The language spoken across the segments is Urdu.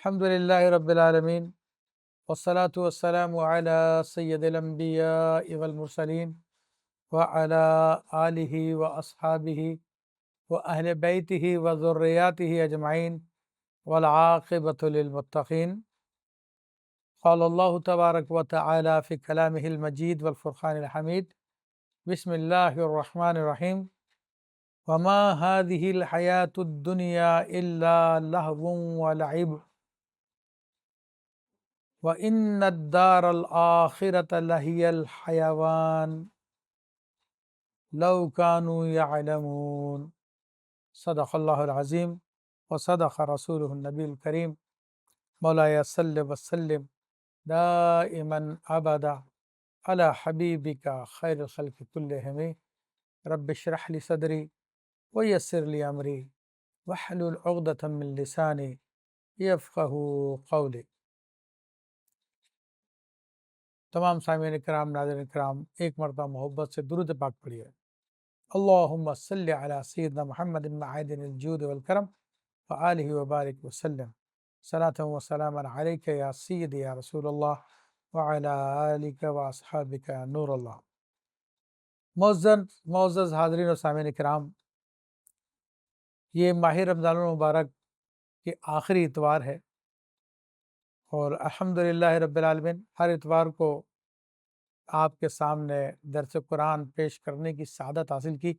الحمد لله رب العالمين والصلاة والسلام على سيد الأنبياء والمرسلين وعلى آله وأصحابه وأهل بيته وذرياته أجمعين والعاقبة للمتقين. قال الله تبارك وتعالى في كلامه المجيد والفرقان الحميد: بسم الله الرحمن الرحيم. وما هذه الحياة الدنيا إلا لهو ولعب وَإِنَّ الدَّارَ الْآخِرَةَ لَهِيَ الْحَيَوَانُ لَوْ كَانُوا يَعْلَمُونَ. صدق اللہ العظیم وصدق رسولہ النبی الکریم. مولایا صلی وسلم دائما ابدا علی حبیبک خیر الخلق کلہم. رب اشرح لی صدری ویسر لی امری واحلل عقدۃ من لسانی یفقہوا قولی. تمام سامعین کرام، ناظرین کرام، ایک مرتبہ محبت سے درود پاک پڑھیے. اللہم صلی علی سیدنا محمد معدن الجود والکرم وآلہ وبارک وسلم. صلاۃ و سلام علیک یا سیدی یا رسول اللہ وعلی آلک واصحابک یا نور اللہ. معزز حاضرین و سامعین کرام، یہ ماہ رمضان المبارک کے آخری اتوار ہے اور الحمدللہ رب العالمین ہر اتوار کو آپ کے سامنے درس قرآن پیش کرنے کی سعادت حاصل کی.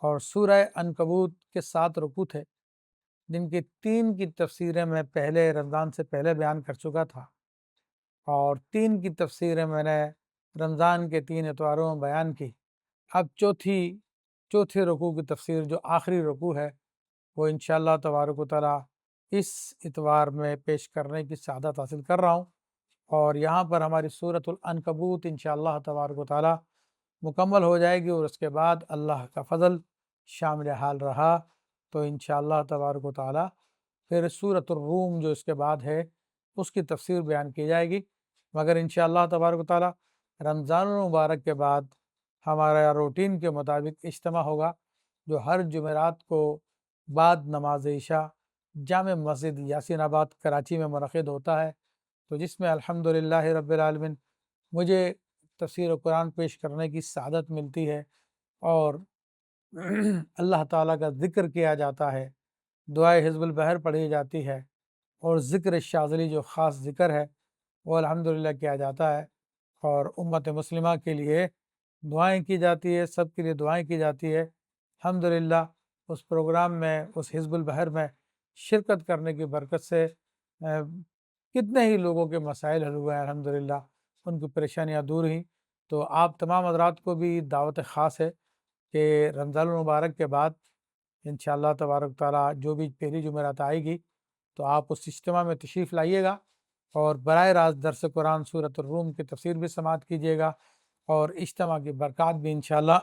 اور سورہ عنکبوت کے 7 رکوع تھے جن کی 3 کی تفسیریں میں پہلے رمضان سے پہلے بیان کر چکا تھا، اور 3 کی تفسیریں میں نے رمضان کے 3 اتواروں میں بیان کی. اب چوتھے رکوع کی تفسیر جو آخری رکوع ہے وہ انشاءاللہ تبارک و تعالیٰ اس اتوار میں پیش کرنے کی سعادت حاصل کر رہا ہوں. اور یہاں پر ہماری سورۃ العنکبوت انشاءاللہ تبارک و تعالیٰ مکمل ہو جائے گی، اور اس کے بعد اللہ کا فضل شامل حال رہا تو انشاءاللہ تبارک و تعالیٰ پھر سورۃ الروم جو اس کے بعد ہے اس کی تفسیر بیان کی جائے گی. مگر انشاءاللہ تبارک و تعالیٰ رمضان المبارک کے بعد ہمارا روٹین کے مطابق اجتماع ہوگا جو ہر جمعرات کو بعد نماز عشاء جامع مسجد یاسین آباد کراچی میں منعقد ہوتا ہے، تو جس میں الحمدللہ رب العالمین مجھے تفسیر قرآن پیش کرنے کی سعادت ملتی ہے، اور اللہ تعالیٰ کا ذکر کیا جاتا ہے، دعائے حزب البحر پڑھی جاتی ہے، اور ذکر شاذلی جو خاص ذکر ہے وہ الحمدللہ کیا جاتا ہے، اور امت مسلمہ کے لیے دعائیں کی جاتی ہے، سب کے لیے دعائیں کی جاتی ہے. الحمدللہ اس پروگرام میں، اس حزب البحر میں شرکت کرنے کی برکت سے کتنے ہی لوگوں کے مسائل حل ہوئے ہیں، الحمدللہ ان کی پریشانیاں دور ہوئیں. تو آپ تمام حضرات کو بھی دعوت خاص ہے کہ رمضان المبارک کے بعد انشاءاللہ تبارک تعالیٰ جو بھی پہلی جمعرات آئے گی تو آپ اس اجتماع میں تشریف لائیے گا، اور براہ راست درس قرآن سورۃ الروم کی تفسیر بھی سماعت کیجیے گا، اور اجتماع کی برکات بھی انشاءاللہ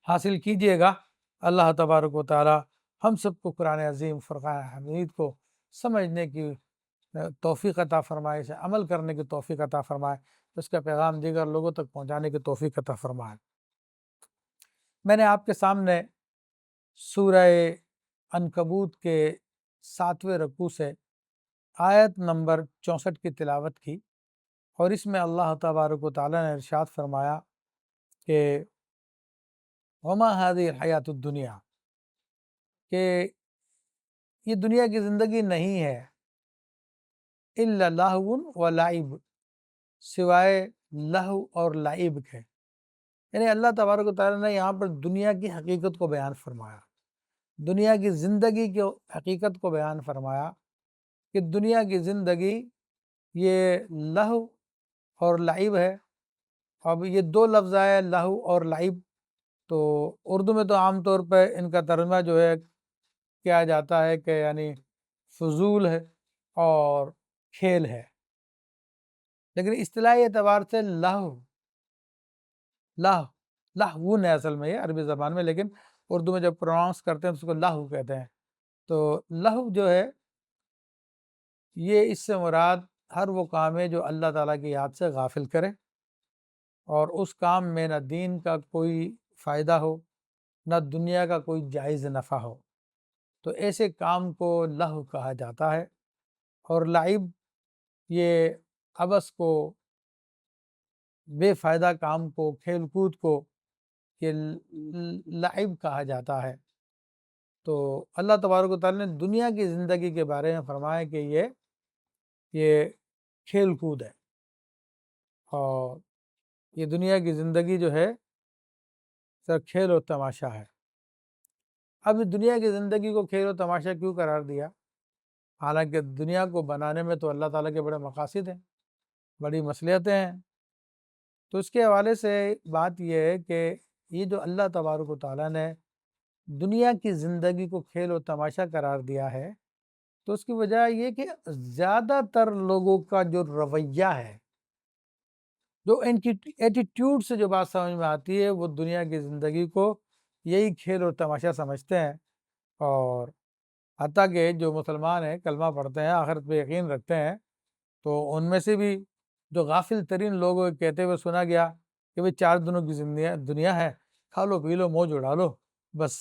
حاصل کیجیے گا. اللہ تبارک و تعالیٰ ہم سب کو قرآن عظیم فرقان حمید کو سمجھنے کی توفیق عطا فرمائے، اسے عمل کرنے کی توفیق عطا فرمائے، اس کا پیغام دیگر لوگوں تک پہنچانے کی توفیق عطا فرمائے. میں نے آپ کے سامنے سورہ عنکبوت کے 7ویں رکوع سے آیت نمبر 64 کی تلاوت کی، اور اس میں اللہ تبارک و تعالیٰ نے ارشاد فرمایا کہ وما هذه الحیات الدنیا، کہ یہ دنیا کی زندگی نہیں ہے، الا لہو و لعب، سوائے لہو اور لعب کے. یعنی اللہ تبارک و تعالیٰ نے یہاں پر دنیا کی حقیقت کو بیان فرمایا، دنیا کی زندگی کی حقیقت کو بیان فرمایا کہ دنیا کی زندگی یہ لہو اور لعب ہے. اب یہ 2 لفظ آئے، لہو اور لعب، تو اردو میں تو عام طور پہ ان کا ترجمہ جو ہے کیا جاتا ہے کہ یعنی فضول ہے اور کھیل ہے، لیکن اصطلاحی اعتبار سے لہو ہے اصل میں یہ عربی زبان میں، لیکن اردو میں جب پروناؤنس کرتے ہیں تو اس کو لہو کہتے ہیں. تو لہو جو ہے یہ اس سے مراد ہر وہ کام ہے جو اللہ تعالیٰ کی یاد سے غافل کرے، اور اس کام میں نہ دین کا کوئی فائدہ ہو، نہ دنیا کا کوئی جائز نفع ہو. تو ایسے کام کو لہو کہا جاتا ہے، اور لعب یہ عبث کو، بے فائدہ کام کو، کھیل کود کو یہ لعب کہا جاتا ہے۔ تو اللہ تبارک و تعالیٰ نے دنیا کی زندگی کے بارے میں فرمایا کہ یہ کھیل کود ہے، اور یہ دنیا کی زندگی جو ہے سر کھیل و تماشا ہے۔ اب دنیا کی زندگی کو کھیل و تماشا کیوں قرار دیا؟ حالانکہ دنیا کو بنانے میں تو اللہ تعالیٰ کے بڑے مقاصد ہیں، بڑی مصلحتیں ہیں۔ تو اس کے حوالے سے بات یہ ہے کہ یہ جو اللہ تبارک و تعالیٰ نے دنیا کی زندگی کو کھیل و تماشا قرار دیا ہے، تو اس کی وجہ یہ کہ زیادہ تر لوگوں کا جو رویہ ہے، جو ان کی ایٹیٹیوڈ سے جو بات سمجھ میں آتی ہے، وہ دنیا کی زندگی کو یہی کھیل اور تماشا سمجھتے ہیں۔ اور حتیٰ کہ جو مسلمان ہیں، کلمہ پڑھتے ہیں، آخرت پہ یقین رکھتے ہیں، تو ان میں سے بھی جو غافل ترین لوگ کہتے ہوئے سنا گیا کہ بھئی 4 دنوں کی دنیا ہے، کھا لو پی لو موج اڑا لو بس،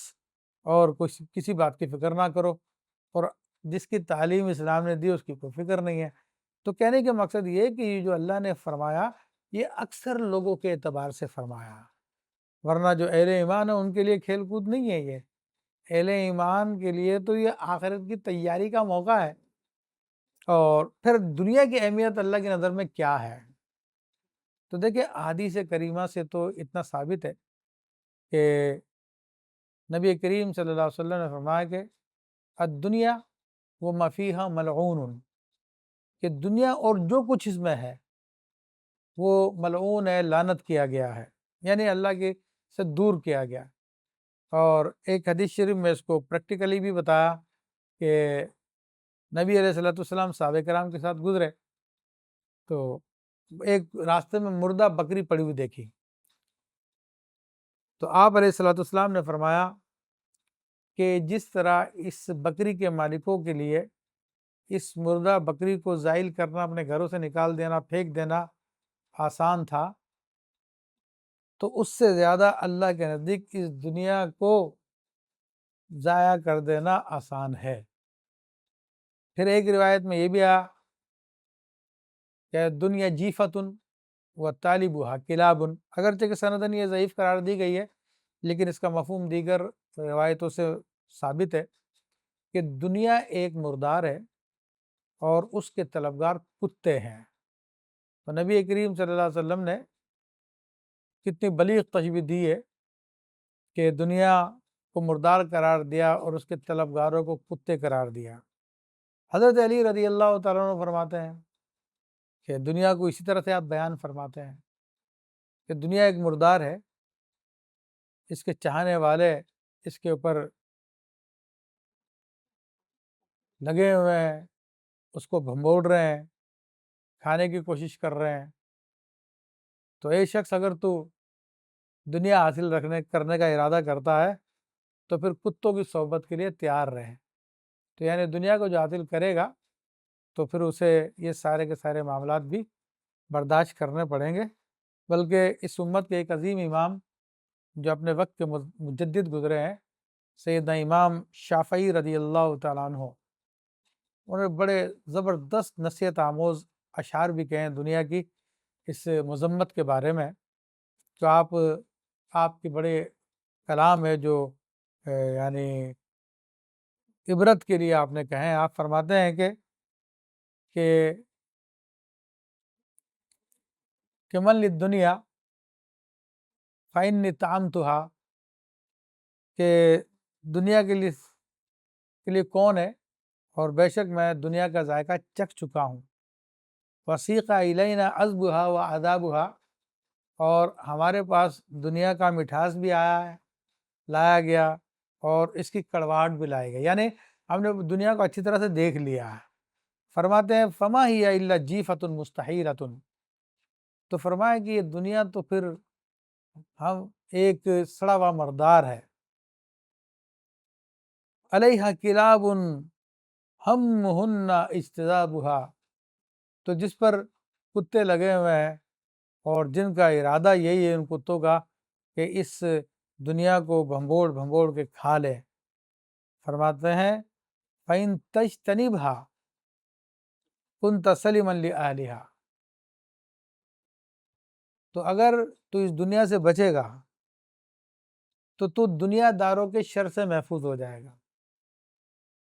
اور کسی بات کی فکر نہ کرو، اور جس کی تعلیم اسلام نے دی اس کی کوئی فکر نہیں ہے۔ تو کہنے کا مقصد یہ کہ یہ جو اللہ نے فرمایا یہ اکثر لوگوں کے اعتبار سے فرمایا، ورنہ جو اہل ایمان ہے ان کے لیے کھیل کود نہیں ہے۔ یہ اہل ایمان کے لیے تو یہ آخرت کی تیاری کا موقع ہے۔ اور پھر دنیا کی اہمیت اللہ کی نظر میں کیا ہے؟ تو دیکھیں احادیث کریمہ سے تو اتنا ثابت ہے کہ نبی کریم صلی اللہ علیہ وسلم نے فرمایا کہ الدنیا وما فیہا ملعون، کہ دنیا اور جو کچھ اس میں ہے وہ ملعون ہے، لعنت کیا گیا ہے، یعنی اللہ کے سے دور کیا گیا۔ اور ایک حدیث شریف میں اس کو پریکٹیکلی بھی بتایا کہ نبی علیہ السلام صحابہ کرام کے ساتھ گزرے تو ایک راستے میں مردہ بکری پڑی ہوئی دیکھی، تو آپ علیہ السلام نے فرمایا کہ جس طرح اس بکری کے مالکوں کے لیے اس مردہ بکری کو زائل کرنا، اپنے گھروں سے نکال دینا، پھینک دینا آسان تھا، تو اس سے زیادہ اللہ کے نزدیک اس دنیا کو ضائع کر دینا آسان ہے۔ پھر ایک روایت میں یہ بھی آیا کہ دنیا جیفتن و طالبها کلاب، اگرچہ کہ سندن یہ ضعیف قرار دی گئی ہے، لیکن اس کا مفہوم دیگر روایتوں سے ثابت ہے کہ دنیا ایک مردار ہے اور اس کے طلبگار کتے ہیں۔ تو نبی کریم صلی اللہ علیہ وسلم نے کتنی بلیغ تشبیہ دی ہے کہ دنیا کو مردار قرار دیا اور اس کے طلبگاروں کو کتے قرار دیا۔ حضرت علی رضی اللہ تعالیٰ عنہ فرماتے ہیں کہ دنیا کو اسی طرح سے آپ بیان فرماتے ہیں کہ دنیا ایک مردار ہے، اس کے چاہنے والے اس کے اوپر لگے ہوئے ہیں، اس کو بھنبوڑ رہے ہیں، کھانے کی کوشش کر رہے ہیں۔ تو ایک شخص اگر تو دنیا حاصل کرنے کا ارادہ کرتا ہے تو پھر کتوں کی صحبت کے لیے تیار رہے۔ تو یعنی دنیا کو جو حاصل کرے گا تو پھر اسے یہ سارے کے سارے معاملات بھی برداشت کرنے پڑیں گے۔ بلکہ اس امت کے ایک عظیم امام جو اپنے وقت کے مجدد گزرے ہیں، سیدنا امام شافعی رضی اللہ تعالیٰ عنہ، انہوں نے بڑے زبردست نصیحت آموز اشعار بھی کہے ہیں دنیا کی اس مذمت کے بارے میں، تو آپ کے بڑے کلام ہے جو یعنی عبرت کے لیے آپ نے کہیں۔ آپ فرماتے ہیں کہ من للدنیا فإنی طعمتها، کہ دنیا کے لیے کون ہے، اور بے شک میں دنیا کا ذائقہ چکھ چکا ہوں۔ وسیق الینا عذبها وعذابها، اور ہمارے پاس دنیا کا مٹھاس بھی لایا گیا اور اس کی کڑواہٹ بھی لائی گئی، یعنی ہم نے دنیا کو اچھی طرح سے دیکھ لیا ہے۔ فرماتے ہیں فما ہی الا جیفۃ مستحیلۃ، تو فرمایا کہ یہ دنیا تو پھر ہم ایک سڑا ہوا مردار ہے۔ علیہا کلاب ہمہن اجتذابها، تو جس پر کتے لگے ہوئے ہیں اور جن کا ارادہ یہی ہے ان کتوں کا کہ اس دنیا کو بھنبوڑ کے کھا لے۔ فرماتے ہیں فَإِن تَجْتَنِبْهَا كُنْتَ سَلِمًا لِأَهْلِهَا، تو اگر تو اس دنیا سے بچے گا تو دنیا داروں کے شر سے محفوظ ہو جائے گا،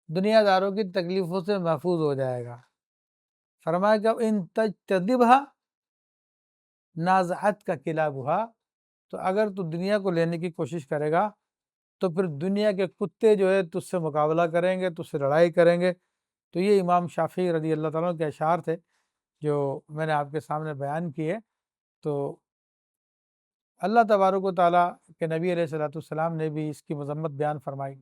دنیا داروں کی تکلیفوں سے محفوظ ہو جائے گا۔ فرمایا کہ ان تجتنبھا نازعت کا کلابھا، تو اگر تو دنیا کو لینے کی کوشش کرے گا تو پھر دنیا کے کتے جو ہے تجھ سے مقابلہ کریں گے، تجھ سے لڑائی کریں گے۔ تو یہ امام شافعی رضی اللہ تعالیٰ عنہ کے اشعار تھے جو میں نے آپ کے سامنے بیان کیے۔ تو اللہ تبارک و تعالیٰ کے نبی علیہ الصلوۃ والسلام نے بھی اس کی مذمت بیان فرمائی،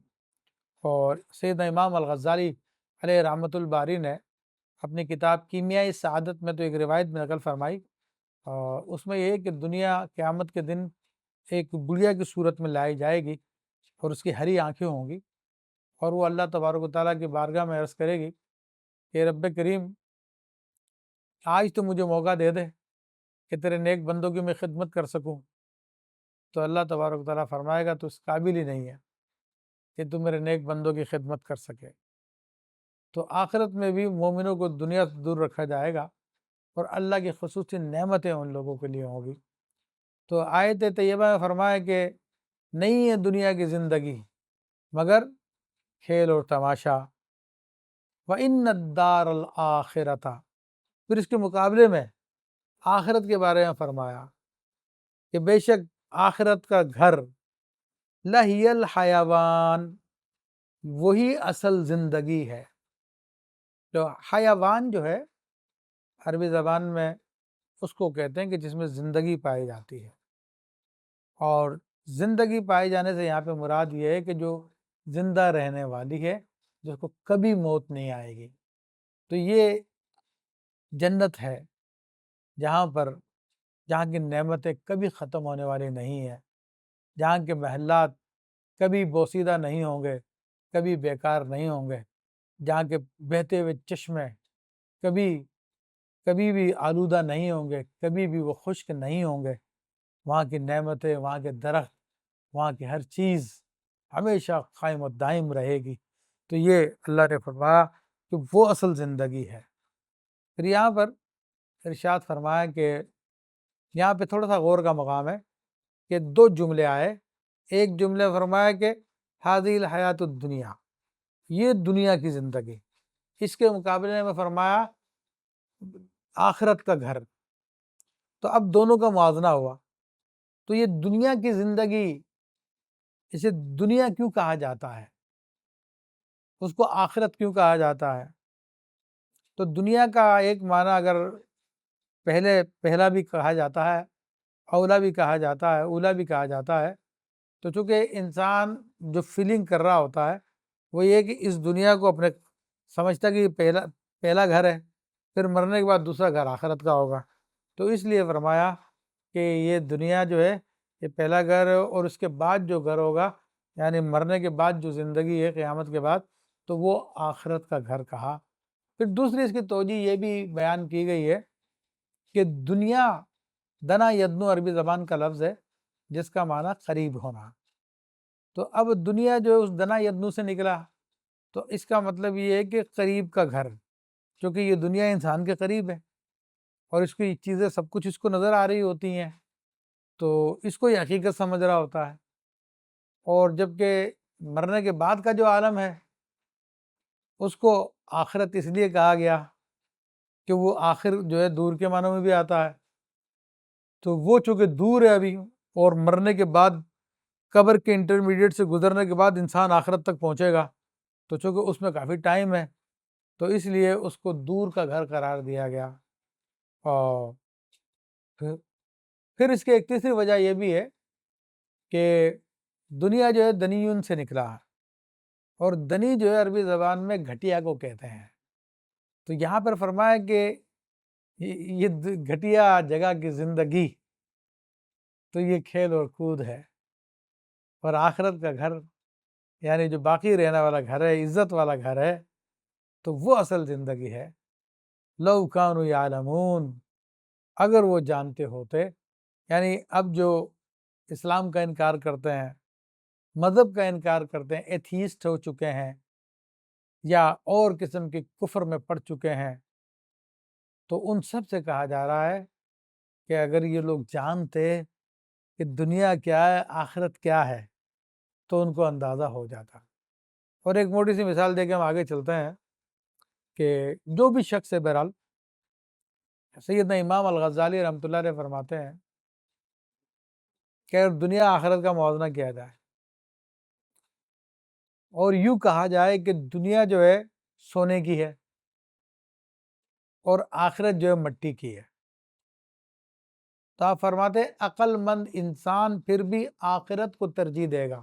اور سیدنا امام الغزالی علیہ رحمۃ الباری نے اپنی کتاب کیمیائی سعادت میں تو ایک روایت میں نقل فرمائی، اور اس میں یہ ہے کہ دنیا قیامت کے دن ایک گڑیا کی صورت میں لائی جائے گی اور اس کی ہری آنکھیں ہوں گی، اور وہ اللہ تبارک و تعالیٰ کی بارگاہ میں عرض کرے گی کہ رب کریم آج تو مجھے موقع دے دے کہ تیرے نیک بندوں کی میں خدمت کر سکوں۔ تو اللہ تبارک و تعالیٰ فرمائے گا تو اس قابل ہی نہیں ہے کہ تم میرے نیک بندوں کی خدمت کر سکے۔ تو آخرت میں بھی مومنوں کو دنیا سے دور رکھا جائے گا اور اللہ کی خصوصی نعمتیں ان لوگوں کے لیے ہوں گی۔ تو آیت طیبہ میں فرمایا کہ نہیں ہے دنیا کی زندگی مگر کھیل اور تماشا، وَإِنَّ الدَّارَ الْآخِرَةَ، پھر اس کے مقابلے میں آخرت کے بارے میں فرمایا کہ بے شک آخرت کا گھر لَهِيَ الْحَيَوَانِ، وہی اصل زندگی ہے۔ تو حیوان جو ہے عربی زبان میں اس کو کہتے ہیں کہ جس میں زندگی پائی جاتی ہے، اور زندگی پائے جانے سے یہاں پہ مراد یہ ہے کہ جو زندہ رہنے والی ہے، جس کو کبھی موت نہیں آئے گی۔ تو یہ جنت ہے جہاں کی نعمتیں کبھی ختم ہونے والی نہیں ہیں، جہاں کے محلات کبھی بوسیدہ نہیں ہوں گے، کبھی بیکار نہیں ہوں گے، جہاں کے بہتے ہوئے چشمے کبھی بھی آلودہ نہیں ہوں گے، کبھی بھی وہ خشک نہیں ہوں گے۔ وہاں کی نعمتیں، وہاں کے درخت، وہاں کی ہر چیز ہمیشہ قائم و دائم رہے گی۔ تو یہ اللہ نے فرمایا کہ وہ اصل زندگی ہے۔ پھر یہاں پر ارشاد فرمایا کہ یہاں پہ تھوڑا سا غور کا مقام ہے کہ دو جملے آئے، ایک جملے فرمایا کہ ہذہ الحیات الدنیا، یہ دنیا کی زندگی، اس کے مقابلے میں فرمایا آخرت کا گھر۔ تو اب دونوں کا موازنہ ہوا، تو یہ دنیا کی زندگی، اسے دنیا کیوں کہا جاتا ہے، اس کو آخرت کیوں کہا جاتا ہے؟ تو دنیا کا ایک معنی اگر پہلا بھی کہا جاتا ہے، اولا بھی کہا جاتا ہے، اولا بھی کہا جاتا ہے، تو چونکہ انسان جو فیلنگ کر رہا ہوتا ہے وہ یہ کہ اس دنیا کو اپنے سمجھتا کہ پہلا گھر ہے، پھر مرنے کے بعد دوسرا گھر آخرت کا ہوگا۔ تو اس لیے فرمایا کہ یہ دنیا جو ہے یہ پہلا گھر ہے، اور اس کے بعد جو گھر ہوگا یعنی مرنے کے بعد جو زندگی ہے قیامت کے بعد، تو وہ آخرت کا گھر کہا۔ پھر دوسری اس کی توجہ یہ بھی بیان کی گئی ہے کہ دنیا دنا یدنو عربی زبان کا لفظ ہے جس کا معنی قریب ہونا۔ تو اب دنیا جو ہے اس دنا یدنو سے نکلا، تو اس کا مطلب یہ ہے کہ قریب کا گھر، کیونکہ یہ دنیا انسان کے قریب ہے اور اس کی چیزیں سب کچھ اس کو نظر آ رہی ہوتی ہیں، تو اس کو یہ حقیقت سمجھ رہا ہوتا ہے۔ اور جبکہ مرنے کے بعد کا جو عالم ہے اس کو آخرت اس لیے کہا گیا کہ وہ آخر جو ہے دور کے معنوں میں بھی آتا ہے، تو وہ چونکہ دور ہے ابھی، اور مرنے کے بعد قبر کے انٹرمیڈیٹ سے گزرنے کے بعد انسان آخرت تک پہنچے گا، تو چونکہ اس میں کافی ٹائم ہے، تو اس لیے اس کو دور کا گھر قرار دیا گیا۔ اور پھر اس کی ایک تیسری وجہ یہ بھی ہے کہ دنیا جو ہے دنیون سے نکلا ہے، اور دنی جو ہے عربی زبان میں گھٹیا کو کہتے ہیں۔ تو یہاں پر فرمایا کہ یہ گھٹیا جگہ کی زندگی، تو یہ کھیل اور کود ہے، اور آخرت کا گھر یعنی جو باقی رہنے والا گھر ہے، عزت والا گھر ہے، تو وہ اصل زندگی ہے۔ لو کانوا یعلمون، اگر وہ جانتے ہوتے، یعنی اب جو اسلام کا انکار کرتے ہیں مذہب کا انکار کرتے ہیں، ایتھیسٹ ہو چکے ہیں یا اور قسم کے کفر میں پڑ چکے ہیں، تو ان سب سے کہا جا رہا ہے کہ اگر یہ لوگ جانتے کہ دنیا کیا ہے، آخرت کیا ہے، تو ان کو اندازہ ہو جاتا۔ اور ایک موٹی سی مثال دے کے ہم آگے چلتے ہیں کہ جو بھی شخص ہے، بہرحال سیدنا امام الغزالی رحمۃ اللہ علیہ فرماتے ہیں کہ اگر دنیا آخرت کا موازنہ کیا جائے اور یوں کہا جائے کہ دنیا جو ہے سونے کی ہے اور آخرت جو ہے مٹی کی ہے، تو آپ فرماتے ہیں عقل مند انسان پھر بھی آخرت کو ترجیح دے گا،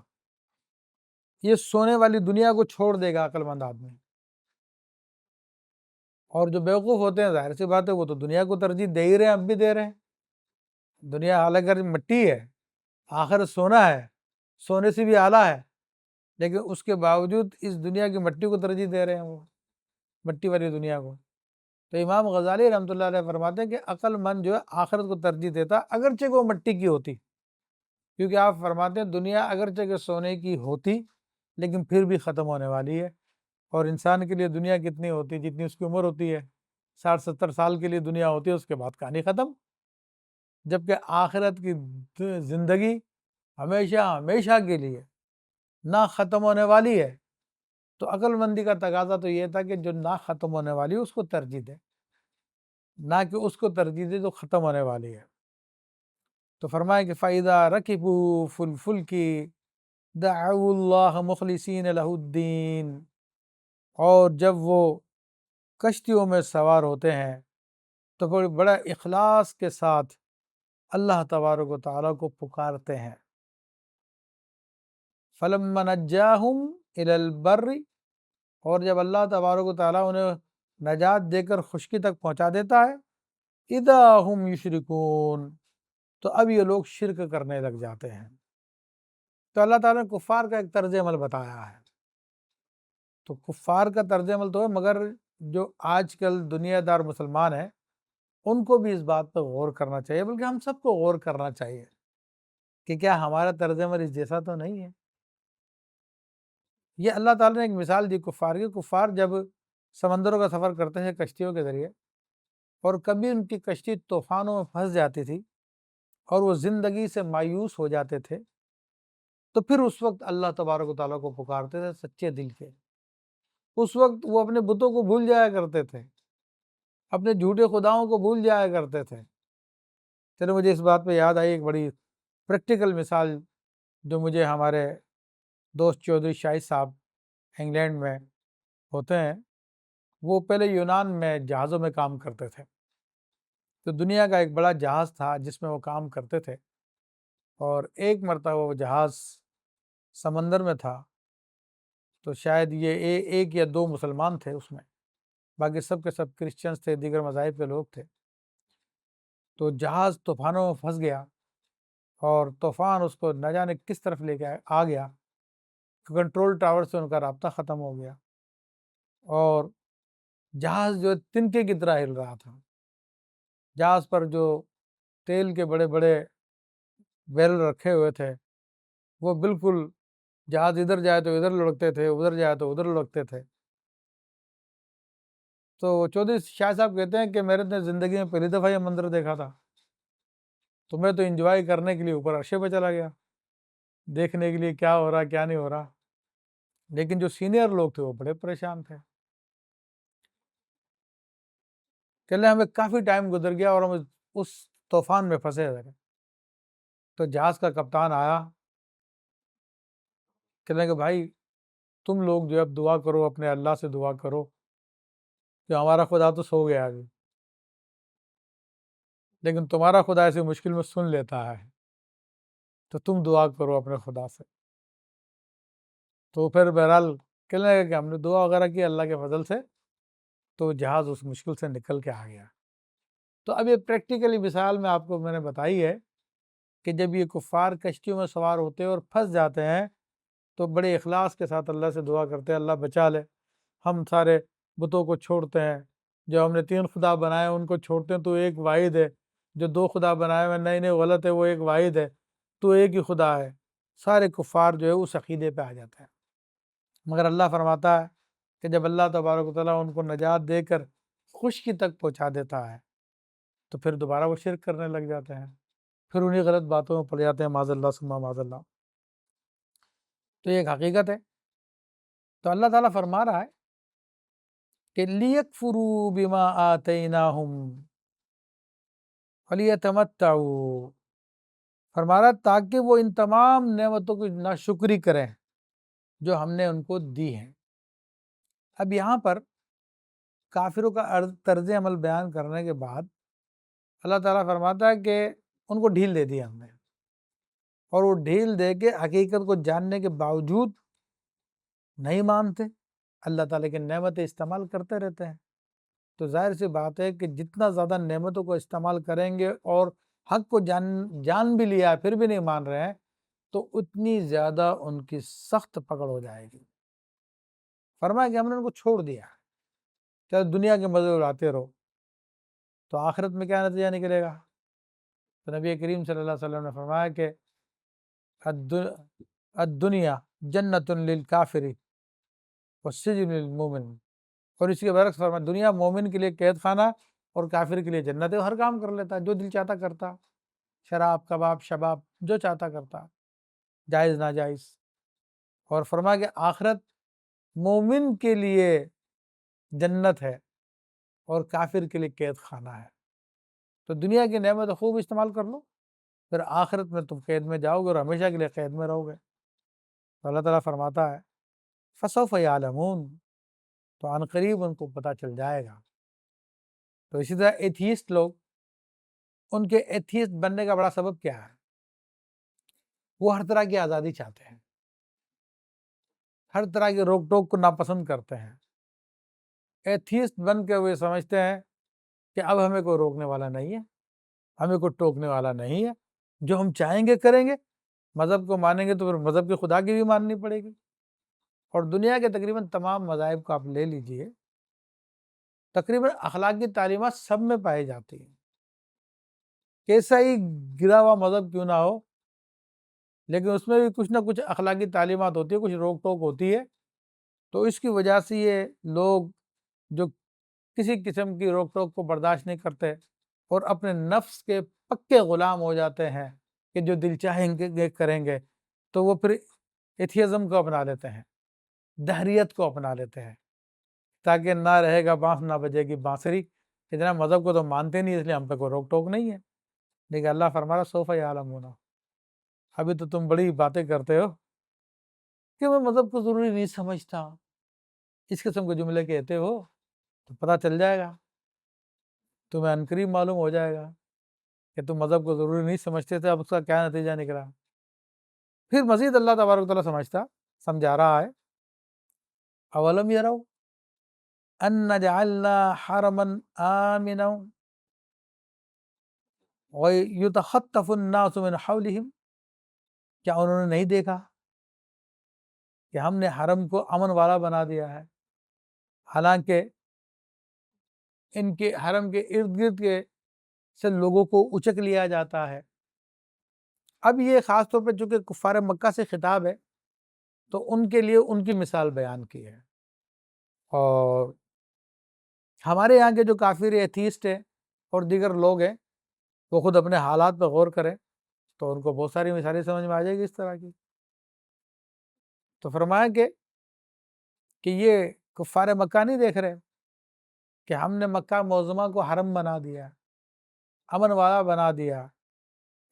یہ سونے والی دنیا کو چھوڑ دے گا عقل مند آدمی۔ اور جو بیوقوف ہوتے ہیں، ظاہر سی بات ہے، وہ تو دنیا کو ترجیح دے ہی رہے ہیں، اب بھی دے رہے ہیں۔ دنیا حالانکہ مٹی ہے، آخرت سونا ہے، سونے سے بھی اعلیٰ ہے، لیکن اس کے باوجود اس دنیا کی مٹی کو ترجیح دے رہے ہیں، وہ مٹی والی دنیا کو۔ تو امام غزالی رحمۃ اللہ علیہ فرماتے ہیں کہ عقل مند جو ہے آخرت کو ترجیح دیتا اگرچہ وہ مٹی کی ہوتی، کیونکہ آپ فرماتے ہیں دنیا اگرچہ کہ سونے کی ہوتی لیکن پھر بھی ختم ہونے والی ہے، اور انسان کے لیے دنیا کتنی ہوتی، جتنی اس کی عمر ہوتی ہے، 60-70 سال کے لیے دنیا ہوتی ہے، اس کے بعد کہانی ختم۔ جبکہ آخرت کی زندگی ہمیشہ ہمیشہ کے لیے نہ ختم ہونے والی ہے، تو عقل مندی کا تقاضا تو یہ تھا کہ جو نہ ختم ہونے والی ہے اس کو ترجیح دے، نہ کہ اس کو ترجیح دے جو ختم ہونے والی ہے۔ تو فرمائے کہ فَإِذَا رَكِبُوا فِي الْفُلْكِ دَعَوُا اللَّهَ مُخْلِصِينَ لَهُ الدِّينَ، اور جب وہ کشتیوں میں سوار ہوتے ہیں تو بڑا اخلاص کے ساتھ اللہ تبارک و تعالیٰ کو پکارتے ہیں۔ فَلَمَّا نَجَّاهُمْ إِلَى الْبَرِّ، اور جب اللہ تبارک و تعالیٰ انہیں نجات دے کر خشکی تک پہنچا دیتا ہے، اِذَا هُمْ يُشْرِكُونَ، تو اب یہ لوگ شرک کرنے لگ جاتے ہیں۔ تو اللہ تعالیٰ نے کفار کا ایک طرز عمل بتایا ہے، تو کفار کا طرز عمل تو ہے، مگر جو آج کل دنیا دار مسلمان ہیں ان کو بھی اس بات پر غور کرنا چاہیے، بلکہ ہم سب کو غور کرنا چاہیے کہ کیا ہمارا طرز عمل اس جیسا تو نہیں ہے۔ یہ اللہ تعالیٰ نے ایک مثال دی کفار کی۔ کفار جب سمندروں کا سفر کرتے ہیں کشتیوں کے ذریعے، اور کبھی ان کی کشتی طوفانوں میں پھنس جاتی تھی اور وہ زندگی سے مایوس ہو جاتے تھے، تو پھر اس وقت اللہ تبارک و تعالیٰ کو پکارتے تھے سچے دل کے۔ اس وقت وہ اپنے بتوں کو بھول جایا کرتے تھے، اپنے جھوٹے خداؤں کو بھول جایا کرتے تھے۔ چلو مجھے اس بات پہ یاد آئی ایک بڑی پریکٹیکل مثال جو مجھے ہمارے دوست چودھری شاہد صاحب انگلینڈ میں ہوتے ہیں، وہ پہلے یونان میں جہازوں میں کام کرتے تھے، تو دنیا کا ایک بڑا جہاز تھا جس میں وہ کام کرتے تھے، اور ایک مرتبہ وہ جہاز سمندر میں تھا، تو شاید یہ ایک یا دو مسلمان تھے اس میں، باقی سب کے سب کرسچنز تھے، دیگر مذاہب کے لوگ تھے۔ تو جہاز طوفانوں میں پھنس گیا اور طوفان اس کو نہ جانے کس طرف لے کے آ گیا، کنٹرول ٹاور سے ان کا رابطہ ختم ہو گیا، اور جہاز جو تنکے کی طرح ہل رہا تھا۔ جہاز پر جو تیل کے بڑے بڑے بیرل رکھے ہوئے تھے وہ بالکل جہاز ادھر جائے تو ادھر لڑکتے تھے، ادھر جائے تو ادھر لڑکتے تھے۔ تو چودھری شاہ صاحب کہتے ہیں کہ میرے نے زندگی میں پہلی دفعہ یہ منظر دیکھا تھا، تو میں تو انجوائے کرنے کے لیے اوپر عرشے پہ چلا گیا دیکھنے کے لیے کیا ہو رہا کیا نہیں ہو رہا، لیکن جو سینئر لوگ تھے وہ بڑے پریشان تھے۔ کہ ہمیں کافی ٹائم گزر گیا اور ہم اس طوفان میں پھنسے رہے، تو جہاز کا کپتان آیا، کہنے کہ بھائی تم لوگ جو اب دعا کرو، اپنے اللہ سے دعا کرو کہ ہمارا خدا تو سو گیا ابھی، لیکن تمہارا خدا ایسی مشکل میں سن لیتا ہے، تو تم دعا کرو اپنے خدا سے۔ تو پھر بہرحال کہنے لگا کہ ہم نے دعا وغیرہ کی اللہ کے فضل سے، تو جہاز اس مشکل سے نکل کے آ گیا۔ تو اب یہ پریکٹیکلی مثال میں آپ کو میں نے بتائی ہے کہ جب یہ کفار کشتیوں میں سوار ہوتے ہیں اور پھنس جاتے ہیں تو بڑے اخلاص کے ساتھ اللہ سے دعا کرتے ہیں اللہ بچا لے، ہم سارے بتوں کو چھوڑتے ہیں، جو ہم نے 3 خدا بنائے ان کو چھوڑتے ہیں، تو ایک واحد ہے، جو 2 خدا بنائے ہوئے نہیں غلط ہے، وہ ایک واحد ہے، تو ایک ہی خدا ہے، سارے کفار جو ہے اس عقیدے پہ آ جاتے ہیں۔ مگر اللہ فرماتا ہے کہ جب اللہ تبارک و تعالیٰ ان کو نجات دے کر خشکی تک پہنچا دیتا ہے تو پھر دوبارہ وہ شرک کرنے لگ جاتے ہیں، پھر انہیں غلط باتوں میں پڑ جاتے ہیں، معاذ اللہ ثم معاذ اللہ۔ تو یہ ایک حقیقت ہے۔ تو اللہ تعالیٰ فرما رہا ہے کہ لِيَكْفُرُوا بِمَا آتَيْنَاهُمْ وَلِيَتَمَتَّعُوا، فرما رہا ہے تاکہ وہ ان تمام نعمتوں کی ناشکری کریں جو ہم نے ان کو دی ہیں۔ اب یہاں پر کافروں کا طرز عمل بیان کرنے کے بعد اللہ تعالیٰ فرماتا ہے کہ ان کو ڈھیل دے دی ہم نے، اور وہ ڈھیل دے کے حقیقت کو جاننے کے باوجود نہیں مانتے، اللہ تعالیٰ کی نعمتیں استعمال کرتے رہتے ہیں۔ تو ظاہر سی بات ہے کہ جتنا زیادہ نعمتوں کو استعمال کریں گے اور حق کو جان بھی لیا پھر بھی نہیں مان رہے ہیں تو اتنی زیادہ ان کی سخت پکڑ ہو جائے گی۔ فرمایا کہ ہم نے ان کو چھوڑ دیا، چاہے دنیا کے مزے اڑاتے رہو، تو آخرت میں کیا نتیجہ نکلے گا؟ تو نبی کریم صلی اللہ علیہ وسلم نے فرمایا کہ الدنیا جنت للکافر والسجن للمومن، اور اسی کے برعکس فرمایا دنیا مومن کے لیے قید خانہ اور کافر کے لیے جنت ہے۔ ہر کام کر لیتا ہے، جو دل چاہتا کرتا، شراب کباب شباب جو چاہتا کرتا، جائز ناجائز۔ اور فرمایا کہ آخرت مومن کے لیے جنت ہے اور کافر کے لیے قید خانہ ہے۔ تو دنیا کی نعمت خوب استعمال کر لو، پھر آخرت میں تم قید میں جاؤ گے اور ہمیشہ کے لیے قید میں رہو گے۔ تو اللہ تعالیٰ فرماتا ہے فسوف یعلمون، تو عن قریب ان کو پتہ چل جائے گا۔ تو اسی طرح ایتھیسٹ لوگ، ان کے ایتھیسٹ بننے کا بڑا سبب کیا ہے؟ وہ ہر طرح کی آزادی چاہتے ہیں، ہر طرح کی روک ٹوک کو ناپسند کرتے ہیں۔ ایتھیسٹ بن کے وہ سمجھتے ہیں کہ اب ہمیں کوئی روکنے والا نہیں ہے، ہمیں کوئی ٹوکنے والا نہیں ہے، جو ہم چاہیں گے کریں گے۔ مذہب کو مانیں گے تو پھر مذہب کے خدا کی بھی ماننی پڑے گی۔ اور دنیا کے تقریباً تمام مذاہب کو آپ لے لیجئے، تقریباً اخلاقی تعلیمات سب میں پائی جاتی ہیں، کیسا ہی گرا ہوا مذہب کیوں نہ ہو، لیکن اس میں بھی کچھ نہ کچھ اخلاقی تعلیمات ہوتی ہے، کچھ روک ٹوک ہوتی ہے۔ تو اس کی وجہ سے یہ لوگ جو کسی قسم کی روک ٹوک کو برداشت نہیں کرتے اور اپنے نفس کے پکے غلام ہو جاتے ہیں کہ جو دل چاہیں گے کریں گے، تو وہ پھر ایتھیزم کو اپنا لیتے ہیں، دہریت کو اپنا لیتے ہیں، تاکہ نہ رہے گا بانس نہ بجے گی بانسری، کہ جناب مذہب کو تو مانتے نہیں اس لیے ہم پہ کوئی روک ٹوک نہیں ہے۔ لیکن اللہ فرما رہا سوف یعلمون، ابھی تو تم بڑی باتیں کرتے ہو کہ میں مذہب کو ضروری نہیں سمجھتا، اس قسم کے جملے کہتے ہو، تو پتہ چل جائے گا، تمہیں عنقریب معلوم ہو جائے گا کہ تم مذہب کو ضروری نہیں سمجھتے تھے، اب اس کا کیا نتیجہ نکلا۔ پھر مزید اللہ تبارک و تعالیٰ سمجھا رہا ہے اولم یروا ان جعلنا حرما آمنا ویتخطف الناس من حولهم، کیا انہوں نے نہیں دیکھا کہ ہم نے حرم کو امن والا بنا دیا ہے، حالانکہ ان کے حرم کے ارد گرد کے سے لوگوں کو اچک لیا جاتا ہے۔ اب یہ خاص طور پہ چونکہ کفار مکہ سے خطاب ہے تو ان کے لیے ان کی مثال بیان کی ہے، اور ہمارے یہاں کے جو کافر ایتھیسٹ ہیں اور دیگر لوگ ہیں وہ خود اپنے حالات پہ غور کریں تو ان کو بہت ساری مثالیں سمجھ میں آ جائے گی اس طرح کی۔ تو فرمایا کہ یہ کفار مکہ نہیں دیکھ رہے کہ ہم نے مکہ معظمہ کو حرم بنا دیا، امن والا بنا دیا،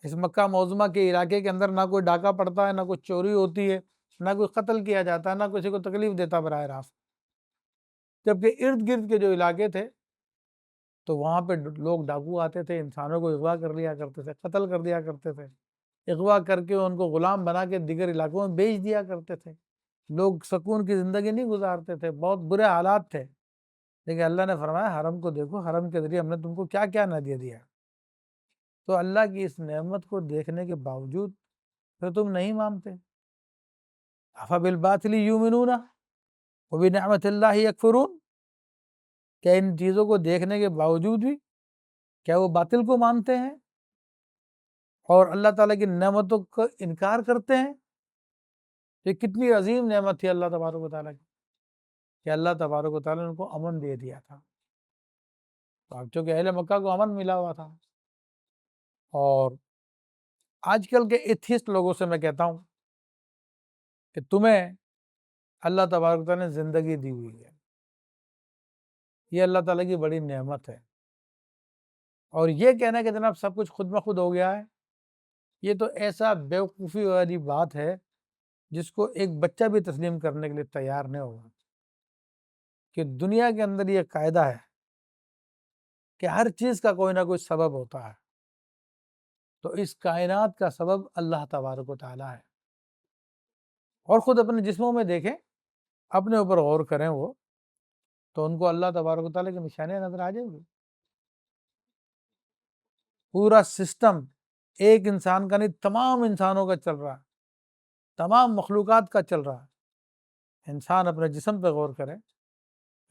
اس مکہ معظمہ کے علاقے کے اندر نہ کوئی ڈاکہ پڑتا ہے، نہ کوئی چوری ہوتی ہے، نہ کوئی قتل کیا جاتا ہے، نہ کسی کو تکلیف دیتا براہ راست۔ جبکہ ارد گرد کے جو علاقے تھے تو وہاں پہ لوگ ڈاکو آتے تھے، انسانوں کو اغوا کر لیا کرتے تھے، قتل کر دیا کرتے تھے، اغوا کر کے ان کو غلام بنا کے دیگر علاقوں میں بیچ دیا کرتے تھے، لوگ سکون کی زندگی نہیں گزارتے تھے، بہت برے حالات تھے۔ لیکن اللہ نے فرمایا حرم کو دیکھو، حرم کے ذریعے ہم نے تم کو کیا کیا نہ دیا۔ تو اللہ کی اس نعمت کو دیکھنے کے باوجود پھر تم نہیں مانتے۔ افبالباطل یؤمنون وبنعمت اللہ یکفرون، کیا ان چیزوں کو دیکھنے کے باوجود بھی کیا وہ باطل کو مانتے ہیں اور اللہ تعالیٰ کی نعمتوں کا انکار کرتے ہیں؟ یہ کتنی عظیم نعمت تھی اللہ تبارک و تعالیٰ کی کہ اللہ تبارک و تعالیٰ نے ان کو امن دے دیا تھا. تو اب چونکہ اہل مکہ کو امن ملا ہوا تھا، اور آج کل کے ایتھیسٹ لوگوں سے میں کہتا ہوں کہ تمہیں اللہ تبارک و تعالیٰ نے زندگی دی ہوئی ہے، یہ اللہ تعالیٰ کی بڑی نعمت ہے، اور یہ کہنا کہ جناب سب کچھ خود بخود ہو گیا ہے، یہ تو ایسا بیوقوفی والی بات ہے جس کو ایک بچہ بھی تسلیم کرنے کے لیے تیار نہیں ہوگا. کہ دنیا کے اندر یہ قاعدہ ہے کہ ہر چیز کا کوئی نہ کوئی سبب ہوتا ہے، تو اس کائنات کا سبب اللہ تبارک و تعالیٰ ہے. اور خود اپنے جسموں میں دیکھیں، اپنے اوپر غور کریں وہ، تو ان کو اللہ تبارک و تعالیٰ کی نشانیاں نظر آ جائیں گی. پورا سسٹم ایک انسان کا نہیں، تمام انسانوں کا چل رہا ہے، تمام مخلوقات کا چل رہا ہے. انسان اپنے جسم پہ غور کرے،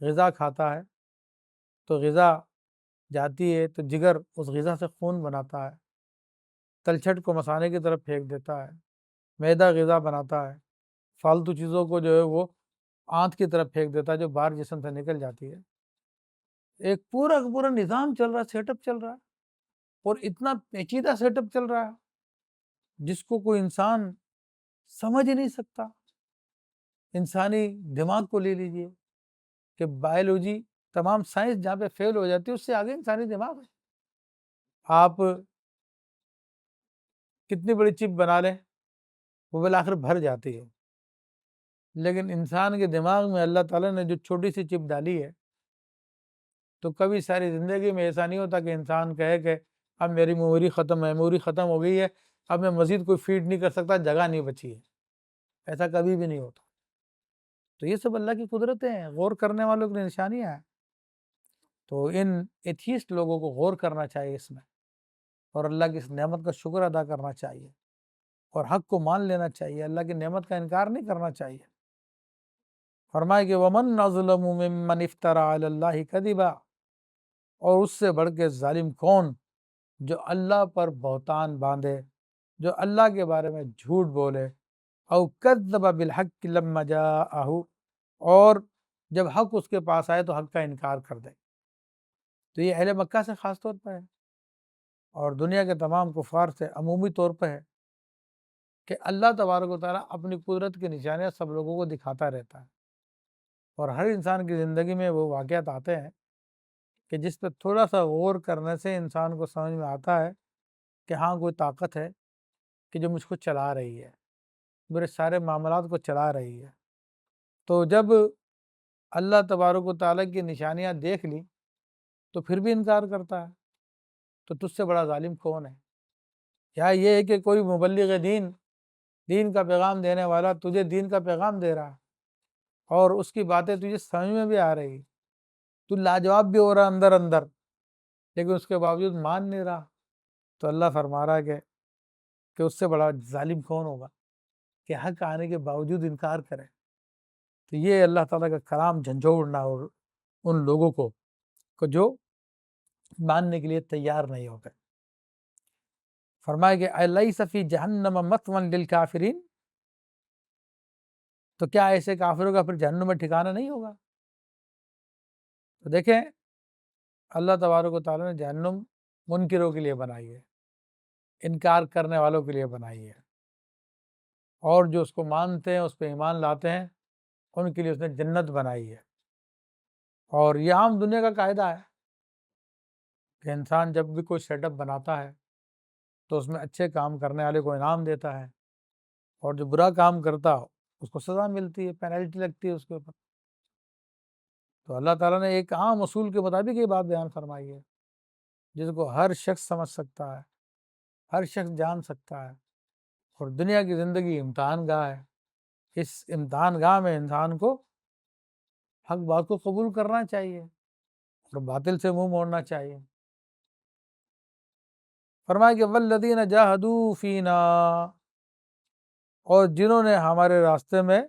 غذا کھاتا ہے تو غذا جاتی ہے تو جگر اس غذا سے خون بناتا ہے، تلچھٹ کو مثانے کی طرف پھینک دیتا ہے، معدہ غذا بناتا ہے، فالتو چیزوں کو جو ہے وہ آنت کی طرف پھینک دیتا ہے جو باہر جسم سے نکل جاتی ہے. ایک پورا کا پورا نظام چل رہا ہے، سیٹ اپ چل رہا ہے، اور اتنا پیچیدہ سیٹ اپ چل رہا ہے جس کو کوئی انسان سمجھ ہی نہیں سکتا. انسانی دماغ کو لے لیجئے کہ بایولوجی، تمام سائنس جہاں پہ فیل ہو جاتی ہے اس سے آگے انسانی دماغ ہے. آپ کتنی بڑی چپ بنا لیں وہ بالآخر بھر جاتی ہے، لیکن انسان کے دماغ میں اللہ تعالیٰ نے جو چھوٹی سی چپ ڈالی ہے، تو کبھی ساری زندگی میں ایسا نہیں ہوتا کہ انسان کہے کہ اب میری میموری ختم ہو گئی ہے، اب میں مزید کوئی فیڈ نہیں کر سکتا، جگہ نہیں بچی ہے. ایسا کبھی بھی نہیں ہوتا. تو یہ سب اللہ کی قدرتیں ہیں، غور کرنے والوں کی نشانیاں ہیں. تو ان ایتھیسٹ لوگوں کو غور کرنا چاہیے اس میں، اور اللہ کی اس نعمت کا شکر ادا کرنا چاہیے، اور حق کو مان لینا چاہیے، اللہ کی نعمت کا انکار نہیں کرنا چاہیے. فرمائے کہ وَمَنْ أَظْلَمُ مِمَّنِ افْتَرَىٰ عَلَى اللَّهِ كَذِبًا، اور اس سے بڑھ کے ظالم کون جو اللہ پر بہتان باندھے، جو اللہ کے بارے میں جھوٹ بولے، او کذب بالحق لما جاءہ، اور جب حق اس کے پاس آئے تو حق کا انکار کر دے. تو یہ اہل مکہ سے خاص طور پہ ہے، اور دنیا کے تمام کفار سے عمومی طور پہ ہے کہ اللہ تبارک و تعالیٰ اپنی قدرت کی نشانیاں سب لوگوں کو دکھاتا رہتا ہے، اور ہر انسان کی زندگی میں وہ واقعات آتے ہیں کہ جس پہ تھوڑا سا غور کرنے سے انسان کو سمجھ میں آتا ہے کہ ہاں کوئی طاقت ہے کہ جو مجھ کو چلا رہی ہے، میرے سارے معاملات کو چلا رہی ہے. تو جب اللہ تبارک و تعالیٰ کی نشانیاں دیکھ لی تو پھر بھی انکار کرتا ہے، تو تجھ سے بڑا ظالم کون ہے؟ یا یہ ہے کہ کوئی مبلغ دین کا پیغام دینے والا تجھے دین کا پیغام دے رہا، اور اس کی باتیں تجھے سمجھ میں بھی آ رہی، تو لاجواب بھی ہو رہا اندر اندر، لیکن اس کے باوجود مان نہیں رہا. تو اللہ فرما رہا ہے کہ اس سے بڑا ظالم کون ہوگا کہ حق آنے کے باوجود انکار کرے. تو یہ اللہ تعالیٰ کا کلام جھنجھوڑنا اور ان لوگوں کو جو ماننے کے لیے تیار نہیں ہوتے. فرمایا کہ الیس فی جہنم مثوی للکافرین، تو کیا ایسے کافروں کا پھر جہنم میں ٹھکانہ نہیں ہوگا؟ تو دیکھیں اللہ تبارک و تعالیٰ نے جہنم منکروں کے لیے بنائی ہے، انکار کرنے والوں کے لیے بنائی ہے، اور جو اس کو مانتے ہیں، اس پہ ایمان لاتے ہیں، ان کے لیے اس نے جنت بنائی ہے. اور یہ عام دنیا کا قاعدہ ہے کہ انسان جب بھی کوئی سیٹ اپ بناتا ہے تو اس میں اچھے کام کرنے والے کو انعام دیتا ہے، اور جو برا کام کرتا اس کو سزا ملتی ہے، پینلٹی لگتی ہے اس کے اوپر. تو اللہ تعالیٰ نے ایک عام اصول کے مطابق یہ بات بیان فرمائی ہے جس کو ہر شخص سمجھ سکتا ہے، ہر شخص جان سکتا ہے. اور دنیا کی زندگی امتحان گاہ ہے، اس امتحان گاہ میں انسان کو حق بات کو قبول کرنا چاہیے اور باطل سے منہ موڑنا چاہیے. فرمایا کہ والذین جاہدوا فینا، اور جنہوں نے ہمارے راستے میں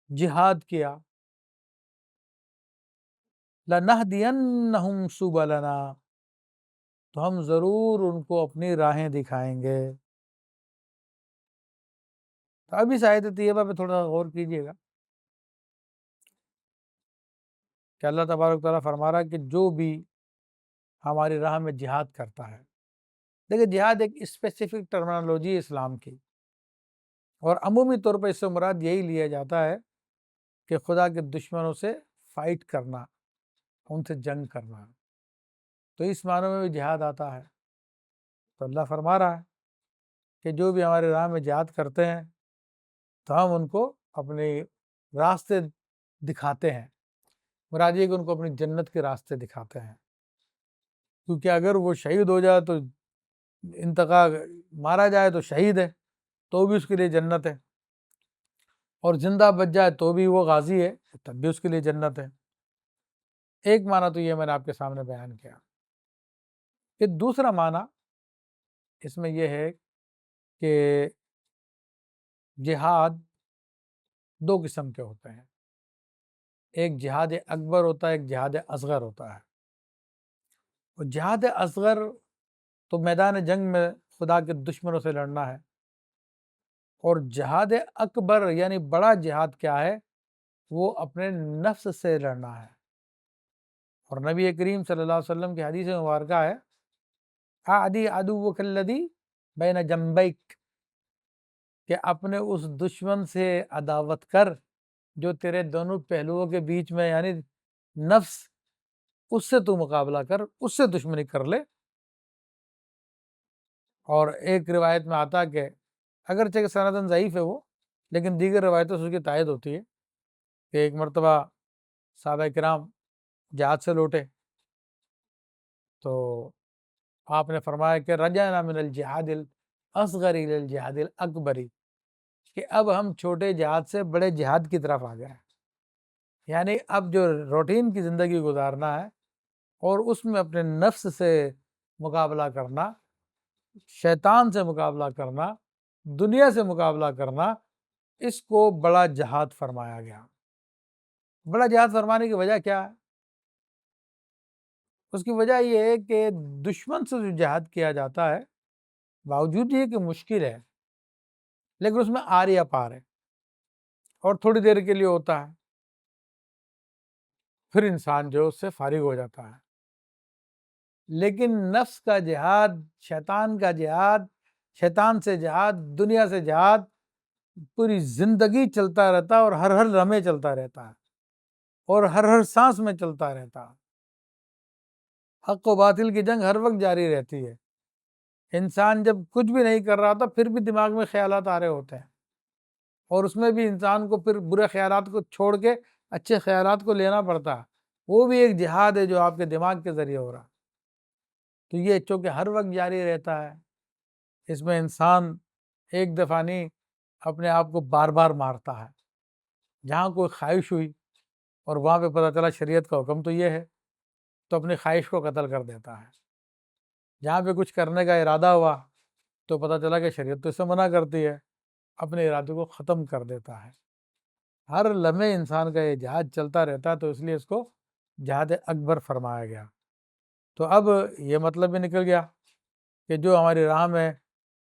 جہاد کیا، لنہدینہم سبلنا، تو ہم ضرور ان کو اپنی راہیں دکھائیں گے. تو اب اس آیت طیبہ پہ تھوڑا غور کیجیے گا کہ اللہ تبارک تعالیٰ فرما رہا ہے کہ جو بھی ہماری راہ میں جہاد کرتا ہے، دیکھیں جہاد ایک اسپیسیفک ٹرمنالوجی ہے اسلام کی، اور عمومی طور پر اس سے مراد یہی لیا جاتا ہے کہ خدا کے دشمنوں سے فائٹ کرنا، ان سے جنگ کرنا، تو اس معنی میں بھی جہاد آتا ہے۔ تو اللہ فرما رہا ہے کہ جو بھی ہمارے راہ میں جہاد کرتے ہیں تو ہم ان کو اپنے راستے دکھاتے ہیں، مراد یہ کہ ان کو اپنی جنت کے راستے دکھاتے ہیں، کیونکہ اگر وہ شہید ہو جائے تو انتقال مارا جائے تو شہید ہے تو بھی اس کے لیے جنت ہے، اور زندہ بچ جائے تو بھی وہ غازی ہے تب بھی اس کے لیے جنت ہے۔ ایک معنی تو یہ میں نے آپ کے سامنے بیان کیا۔ کہ دوسرا معنی اس میں یہ ہے کہ جہاد دو قسم کے ہوتے ہیں، ایک جہاد اکبر ہوتا ہے، ایک جہاد اصغر ہوتا ہے۔ اور جہاد اصغر تو میدان جنگ میں خدا کے دشمنوں سے لڑنا ہے، اور جہاد اکبر یعنی بڑا جہاد کیا ہے، وہ اپنے نفس سے لڑنا ہے۔ اور نبی کریم صلی اللہ علیہ وسلم کی حدیث مبارکہ ہے اعدی عدوک الذی بین جنبیک، کہ اپنے اس دشمن سے عداوت کر جو تیرے دونوں پہلوؤں کے بیچ میں، یعنی نفس، اس سے تو مقابلہ کر، اس سے دشمنی کر لے۔ اور ایک روایت میں آتا کہ اگرچہ کہ سندن ضعیف ہے وہ، لیکن دیگر روایتوں سے اس کی تائید ہوتی ہے کہ ایک مرتبہ صحابہ کرام جہاد سے لوٹے تو آپ نے فرمایا کہ رجعنا من الجہاد الاصغر الی الجہاد الاکبر، کہ اب ہم چھوٹے جہاد سے بڑے جہاد کی طرف آ گئے ہیں، یعنی اب جو روٹین کی زندگی گزارنا ہے اور اس میں اپنے نفس سے مقابلہ کرنا، شیطان سے مقابلہ کرنا، دنیا سے مقابلہ کرنا، اس کو بڑا جہاد فرمایا گیا۔ بڑا جہاد فرمانے کی وجہ کیا ہے؟ اس کی وجہ یہ ہے کہ دشمن سے جو جہاد کیا جاتا ہے، باوجود یہ کہ مشکل ہے لیکن اس میں آر یا پار ہے، اور تھوڑی دیر کے لیے ہوتا ہے، پھر انسان جو اس سے فارغ ہو جاتا ہے۔ لیکن نفس کا جہاد، شیطان کا جہاد، شیطان سے جہاد، دنیا سے جہاد پوری زندگی چلتا رہتا ہے، اور ہر لمحے چلتا رہتا ہے، اور ہر سانس میں چلتا رہتا ہے۔ حق و باطل کی جنگ ہر وقت جاری رہتی ہے۔ انسان جب کچھ بھی نہیں کر رہا تھا پھر بھی دماغ میں خیالات آ رہے ہوتے ہیں، اور اس میں بھی انسان کو پھر برے خیالات کو چھوڑ کے اچھے خیالات کو لینا پڑتا ہے، وہ بھی ایک جہاد ہے جو آپ کے دماغ کے ذریعے ہو رہا۔ تو یہ چونکہ ہر وقت جاری رہتا ہے، اس میں انسان ایک دفعہ نہیں اپنے آپ کو بار بار مارتا ہے۔ جہاں کوئی خواہش ہوئی اور وہاں پہ پتہ چلا شریعت کا حکم تو یہ ہے، تو اپنی خواہش کو قتل کر دیتا ہے۔ جہاں پہ کچھ کرنے کا ارادہ ہوا تو پتہ چلا کہ شریعت تو اس سے منع کرتی ہے، اپنے ارادے کو ختم کر دیتا ہے۔ ہر لمحے انسان کا یہ جہاد چلتا رہتا ہے، تو اس لیے اس کو جہاد اکبر فرمایا گیا۔ تو اب یہ مطلب بھی نکل گیا کہ جو ہماری راہ میں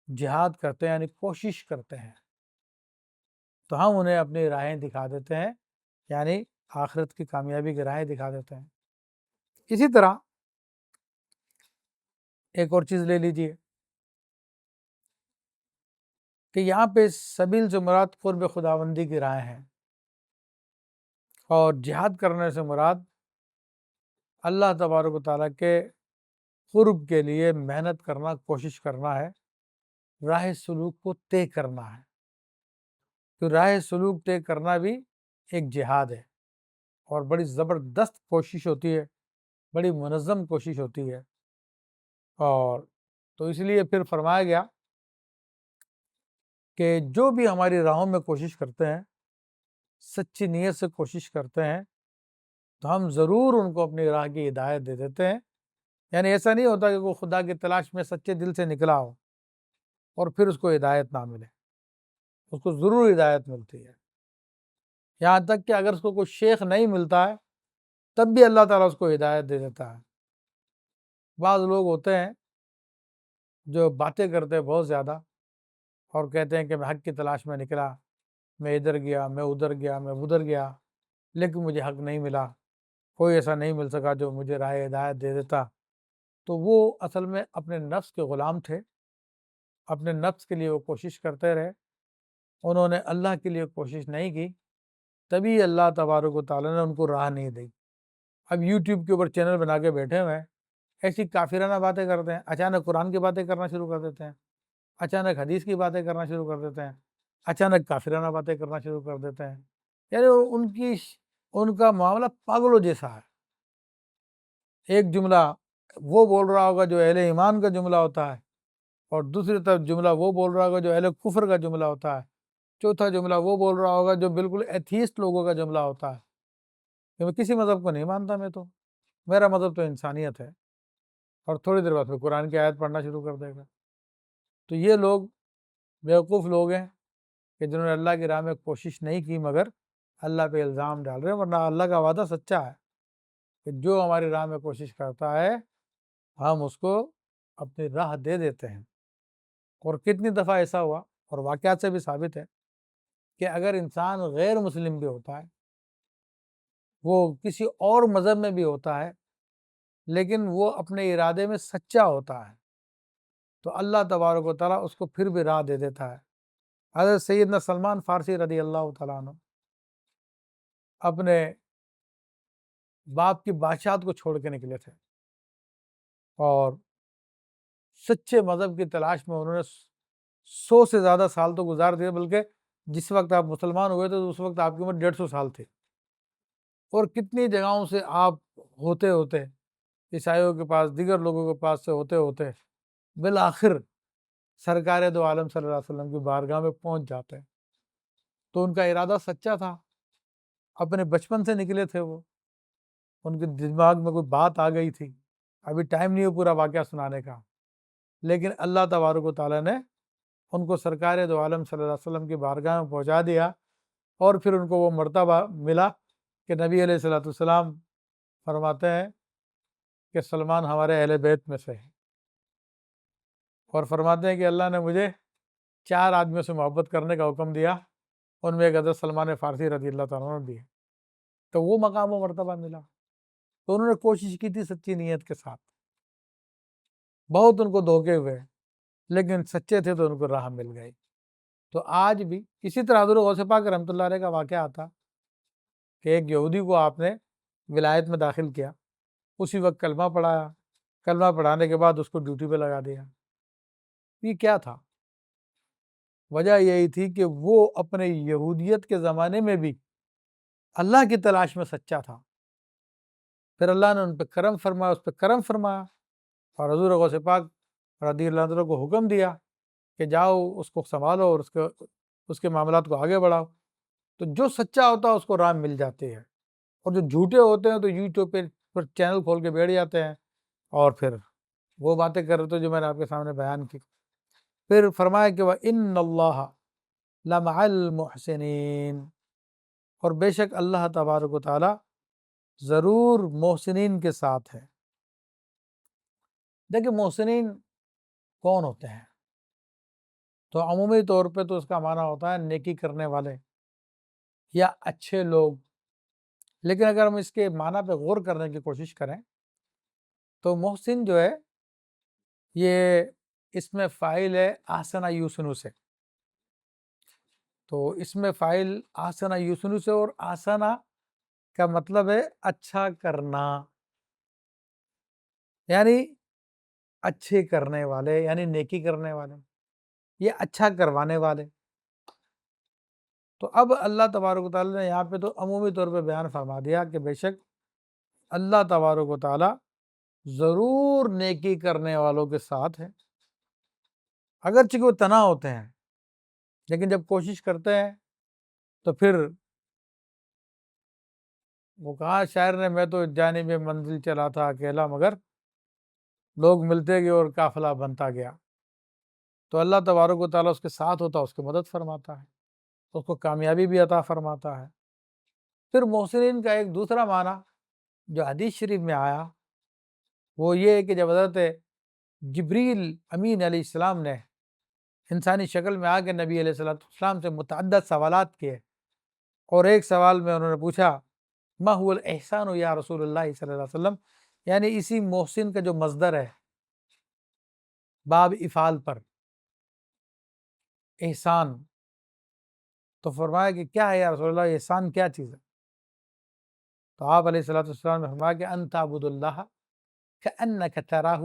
جہاد کرتے ہیں یعنی کوشش کرتے ہیں، تو ہم انہیں اپنی راہیں دکھا دیتے ہیں، یعنی آخرت کی کامیابی کی راہیں دکھا دیتے ہیں۔ اسی طرح ایک اور چیز لے لیجیے کہ یہاں پہ سبیل سے مراد قرب خداوندی کی راہیں ہیں، اور جہاد کرنے سے مراد اللہ تبارک و تعالیٰ کے قرب کے لیے محنت کرنا، کوشش کرنا ہے، راہ سلوک کو طے کرنا ہے۔ تو راہ سلوک طے کرنا بھی ایک جہاد ہے، اور بڑی زبردست کوشش ہوتی ہے، بڑی منظم کوشش ہوتی ہے۔ اور تو اس لیے پھر فرمایا گیا کہ جو بھی ہماری راہوں میں کوشش کرتے ہیں، سچی نیت سے کوشش کرتے ہیں، تو ہم ضرور ان کو اپنی راہ کی ہدایت دے دیتے ہیں۔ یعنی ایسا نہیں ہوتا کہ وہ خدا کی تلاش میں سچے دل سے نکلا ہو اور پھر اس کو ہدایت نہ ملے، اس کو ضرور ہدایت ملتی ہے۔ یہاں تک کہ اگر اس کو کوئی شیخ نہیں ملتا ہے تب بھی اللہ تعالیٰ اس کو ہدایت دے دیتا ہے۔ بعض لوگ ہوتے ہیں جو باتیں کرتے ہیں بہت زیادہ، اور کہتے ہیں کہ میں حق کی تلاش میں نکلا، میں ادھر گیا، میں ادھر گیا، میں ادھر گیا، لیکن مجھے حق نہیں ملا، کوئی ایسا نہیں مل سکا جو مجھے راہ ہدایت دے دیتا۔ تو وہ اصل میں اپنے نفس کے غلام تھے، اپنے نفس کے لیے وہ کوشش کرتے رہے، انہوں نے اللہ کے لیے کوشش نہیں کی، تبھی اللہ تبارک و تعالیٰ نے ان کو راہ نہیں دی۔ اب یوٹیوب کے اوپر چینل بنا کے بیٹھے ہوئے ہیں، ایسی کافرانہ باتیں کرتے ہیں، اچانک قرآن کی باتیں کرنا شروع کر دیتے ہیں، اچانک حدیث کی باتیں کرنا شروع کر دیتے ہیں، اچانک کافرانہ باتیں کرنا شروع کر دیتے ہیں۔ یعنی ان کا معاملہ پاگلوں جیسا ہے۔ ایک جملہ وہ بول رہا ہوگا جو اہل ایمان کا جملہ ہوتا ہے، اور دوسری طرف جملہ وہ بول رہا ہوگا جو اہل کفر کا جملہ ہوتا ہے، چوتھا جملہ وہ بول رہا ہوگا جو بالکل ایتھیسٹ لوگوں کا جملہ ہوتا ہے کہ میں کسی مذہب کو نہیں مانتا، میں تو میرا مذہب تو انسانیت ہے، اور تھوڑی دیر بعد پھر قرآن کی آیت پڑھنا شروع کر دے گا۔ تو یہ لوگ بیوقوف لوگ ہیں کہ جنہوں نے اللہ کی راہ میں کوشش نہیں کی، مگر اللہ پہ الزام ڈال رہے ہیں، ورنہ اللہ کا وعدہ سچا ہے کہ جو ہماری راہ میں کوشش کرتا ہے ہم اس کو اپنی راہ دے دیتے ہیں۔ اور کتنی دفعہ ایسا ہوا، اور واقعات سے بھی ثابت ہے کہ اگر انسان غیر مسلم بھی ہوتا ہے، وہ کسی اور مذہب میں بھی ہوتا ہے، لیکن وہ اپنے ارادے میں سچا ہوتا ہے، تو اللہ تبارک و تعالیٰ اس کو پھر بھی راہ دے دیتا ہے۔ حضرت سیدنا سلمان فارسی رضی اللہ تعالیٰ عنہ اپنے باپ کی بادشاہت کو چھوڑ کے نکلے تھے، اور سچے مذہب کی تلاش میں انہوں نے 100 سے زیادہ سال تو گزار دیے، بلکہ جس وقت آپ مسلمان ہوئے تھے تو اس وقت آپ کی عمر 150 سال تھی، اور کتنی جگہوں سے آپ ہوتے ہوتے عیسائیوں کے پاس، دیگر لوگوں کے پاس سے ہوتے ہوتے بالآخر سرکار دو عالم صلی اللہ علیہ وسلم کی بارگاہ میں پہنچ جاتے ہیں۔ تو ان کا ارادہ سچا تھا، اپنے بچپن سے نکلے تھے وہ، ان کے دماغ میں کوئی بات آ گئی تھی، ابھی ٹائم نہیں ہو پورا واقعہ سنانے کا، لیکن اللہ تبارک و تعالیٰ نے ان کو سرکار دو عالم صلی اللہ علیہ وسلم کی بارگاہ میں پہنچا دیا، اور پھر ان کو وہ مرتبہ ملا کہ نبی علیہ الصلوۃ والسلام فرماتے ہیں کہ سلمان ہمارے اہل بیت میں سے ہے، اور فرماتے ہیں کہ اللہ نے مجھے 4 آدمیوں سے محبت کرنے کا حکم دیا، ان میں ایک حضرت سلمان فارسی رضی اللہ تعالیٰ عنہ بھی ہے، تو وہ مقام و مرتبہ ملا۔ تو انہوں نے کوشش کی تھی سچی نیت کے ساتھ، بہت ان کو دھوکے ہوئے، لیکن سچے تھے تو ان کو راہ مل گئی۔ تو آج بھی اسی طرح حضرت غوث پاک رحمۃ اللہ علیہ کا واقعہ آتا کہ ایک یہودی کو آپ نے ولایت میں داخل کیا، اسی وقت کلمہ پڑھایا، کلمہ پڑھانے کے بعد اس کو ڈیوٹی پہ لگا دیا۔ یہ کیا تھا؟ وجہ یہی تھی کہ وہ اپنے یہودیت کے زمانے میں بھی اللہ کی تلاش میں سچا تھا، پھر اللہ نے ان پہ کرم فرمایا، اس پہ کرم فرمایا، اور حضور غوث پاک رضی اللہ عنہ کو حکم دیا کہ جاؤ اس کو سنبھالو اور اس کے معاملات کو آگے بڑھاؤ۔ تو جو سچا ہوتا ہے اس کو راہ مل جاتی ہے، اور جو جھوٹے ہوتے ہیں تو یوٹیوب پہ چینل کھول کے بیٹھ جاتے ہیں، اور پھر وہ باتیں کر رہے تھے جو میں نے آپ کے سامنے بیان کی۔ پھر فرمایا کہ وَإِنَّ اللَّهَ لَمَعَ الْمُحْسِنِينَ، اور بے شک اللہ تبارک و تعالی ضرور محسنین کے ساتھ ہے۔ دیکھیں محسنین کون ہوتے ہیں؟ تو عمومی طور پہ تو اس کا معنی ہوتا ہے نیکی کرنے والے یا اچھے لوگ، لیکن اگر ہم اس کے معنی پہ غور کرنے کی کوشش کریں تو محسن جو ہے یہ اس میں فاعل ہے احسن یحسن سے، تو اس میں فاعل احسن یحسن سے، اور احسن کا مطلب ہے اچھا کرنا، یعنی اچھے کرنے والے، یعنی نیکی کرنے والے، یہ اچھا کروانے والے۔ تو اب اللہ تبارک و تعالیٰ نے یہاں پہ تو عمومی طور پہ بیان فرما دیا کہ بے شک اللہ تبارک و تعالیٰ ضرور نیکی کرنے والوں کے ساتھ ہے، اگرچہ وہ تنہا ہوتے ہیں، لیکن جب کوشش کرتے ہیں تو پھر وہ کہا شاعر نے، میں تو جانب منزل چلا تھا اکیلا، مگر لوگ ملتے گئے اور قافلہ بنتا گیا۔ تو اللہ تبارک و تعالیٰ اس کے ساتھ ہوتا ہے، اس کی مدد فرماتا ہے، اس کو کامیابی بھی عطا فرماتا ہے۔ پھر محسنین کا ایک دوسرا معنی جو حدیث شریف میں آیا وہ یہ ہے کہ جب حضرت جبریل امین علیہ السلام نے انسانی شکل میں آ کے نبی علیہ السلام سے متعدد سوالات کیے، اور ایک سوال میں انہوں نے پوچھا ما هو الاحسان یا رسول اللہ صلی اللہ علیہ وسلم، یعنی اسی محسن کا جو مصدر ہے باب افعال پر احسان، تو فرمایا کہ کیا ہے یا رسول اللہ، احسان کیا چیز ہے؟ تو آپ علیہ السلام نے فرمایا کہ ان تعبد اللہ کأنک تراہ